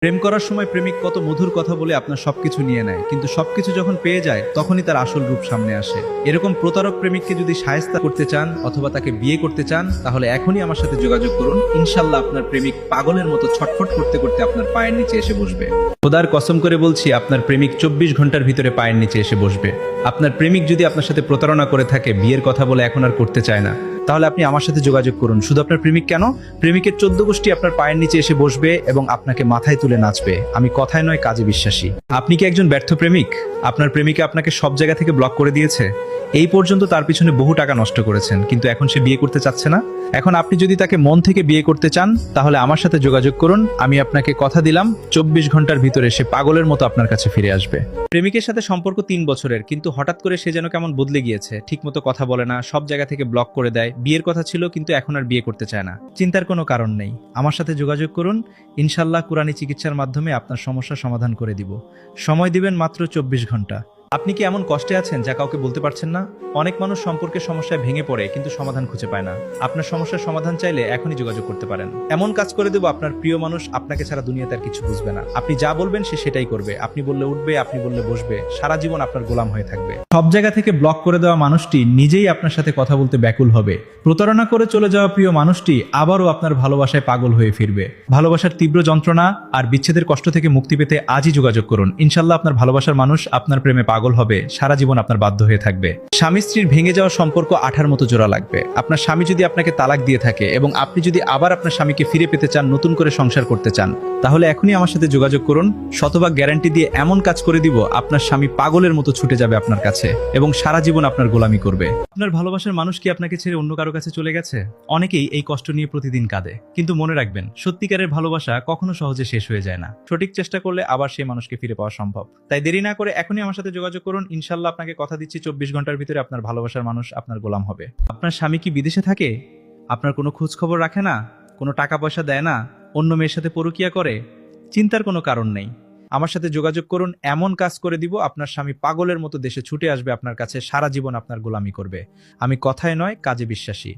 প্রেম করার সময় প্রেমিক কত মধুর কথা বলে আপনার সবকিছু নিয়ে নেয়, কিন্তু সবকিছু যখন পেয়ে যায় তখনই তার আসল রূপ সামনে আসে। এরকম প্রতারক প্রেমিককে যদি শায়েস্তা করতে চান অথবা তাকে বিয়ে করতে চান, তাহলে এখনই আমার সাথে যোগাযোগ করুন। ইনশাল্লাহ আপনার প্রেমিক পাগলের মতো ছটফট করতে করতে আপনার পায়ের নিচে এসে বসবে। খোদার কসম করে বলছি, আপনার প্রেমিক 24 ঘন্টার ভিতরে পায়ের নিচে এসে বসবে। আপনার প্রেমিক যদি আপনার সাথে প্রতারণা করে থাকে, বিয়ের কথা বলে এখন আর করতে চায় না, তাহলে আপনি আমার সাথে যোগাযোগ করুন। শুধু আপনার প্রেমিক কেন, প্রেমিকের 14 গোষ্ঠী আপনার পায়ের নিচে এসে বসবে এবং আপনাকে মাথায় তুলে নাচবে। আমি কথায় নয় কাজে বিশ্বাসী। আপনি কি একজন ব্যর্থ প্রেমিক? আপনার প্রেমিকা আপনাকে সব জায়গা থেকে ব্লক করে দিয়েছে। এই পর্যন্ত তার পিছনে বহু টাকা নষ্ট করেছেন, কিন্তু এখন সে বিয়ে করতে চাচ্ছে না। এখন আপনি যদি তাকে মন থেকে বিয়ে করতে চান, তাহলে আমার সাথে যোগাযোগ করুন। আমি আপনাকে কথা দিলাম, 24 ঘন্টার ভিতরে সে পাগলের মতো আপনার কাছে ফিরে আসবে। প্রেমিকের সাথে সম্পর্ক 3 বছরের, কিন্তু হঠাৎ করে সে যেন কেমন বদলে গিয়েছে। ঠিকমতো কথা বলে না, সব জায়গা থেকে ব্লক করে দেয়। বিয়ের কথা ছিল, কিন্তু এখন আর বিয়ে করতে চায় না। চিন্তার কোনো কারণ নেই, আমার সাথে যোগাযোগ করুন। ইনশাল্লাহ কুরআনী চিকিৎসার মাধ্যমে আপনার সমস্যার সমাধান করে দিব। সময় দিবেন মাত্র 24 ঘন্টা। আপনি কি এমন কষ্টে আছেন যা কাউকে বলতে পারছেন না? অনেক মানুষ সম্পর্কের সমস্যায় ভেঙে পড়ে, কিন্তু সমাধান খুঁজে পায় না। আপনার সমস্যার সমাধান চাইলে এখনই যোগাযোগ করতে পারেন। এমন কাজ করে দেব, আপনার প্রিয় মানুষ আপনাকে ছাড়া দুনিয়াতে আর কিছু বুঝবে না। আপনি যা বলবেন সে সেটাই করবে। আপনি বললে উঠবে, আপনি বললে বসবে। সারা জীবন আপনার গোলাম হয়ে থাকবে। সব জায়গা থেকে ব্লক করে দেওয়া মানুষটি নিজেই আপনার সাথে কথা বলতে ব্যাকুল হবে। প্রতারণা করে চলে যাওয়া প্রিয় মানুষটি আবারও আপনার ভালোবাসায় পাগল হয়ে ফিরবে। ভালোবাসার তীব্র যন্ত্রণা আর বিচ্ছেদের কষ্ট থেকে মুক্তি পেতে আজই যোগাযোগ করুন। ইনশাল্লাহ আপনার ভালোবাসার মানুষ আপনার প্রেমে পাগল হবে, সারা জীবন আপনার বাধ্য হয়ে থাকবে। স্বামী স্ত্রীর ভেঙে যাওয়া সম্পর্ক আঠার মতো জোড়া লাগবে। আপনার স্বামী যদি আপনাকে তালাক দিয়ে থাকে এবং আপনি যদি আবার আপনার স্বামীকে ফিরে পেতে চান, নতুন করে সংসার করতে চান, তাহলে এখনই আমার সাথে যোগাযোগ করুন। শতভাগ গ্যারান্টি দিয়ে এমন কাজ করে দিব, আপনার স্বামী পাগলের মতো ছুটে যাবে আপনার কাছে এবং সারা জীবন আপনার গোলামি করবে। আপনার ভালোবাসার মানুষ কি আপনাকে ছেড়ে অন্য কারো কাছে চলে গেছে? অনেকেই এই কষ্ট নিয়ে প্রতিদিন কাঁদে, কিন্তু মনে রাখবেন, সত্যিকারের ভালোবাসা কখনো সহজে শেষ হয়ে যায় না। সঠিক চেষ্টা করলে আবার সেই মানুষকে ফিরে পাওয়া সম্ভব। তাই দেরি না করে এখনই আমার সাথে যোগাযোগ করুন। ইনশাল্লাহ আপনাকে কথা দিচ্ছি, 24 ঘন্টার ভিতরে আপনার ভালোবাসার মানুষ আপনার গোলাম হবে। আপনার স্বামী কি বিদেশে থাকে? আপনার কোনো খোঁজ খবর রাখে না? কোনো টাকা পয়সা দেয় না? অন্য মেয়ের সাথে পরকীয়া করে? চিন্তার কোনো কারণ নেই, আমার সাথে যোগাযোগ করুন। এমন কাজ করে দিব, আপনার স্বামী পাগলের মতো দেশে ছুটে আসবে আপনার কাছে, সারা জীবন আপনার গোলামি করবে। আমি কথায় নয় কাজে বিশ্বাসী।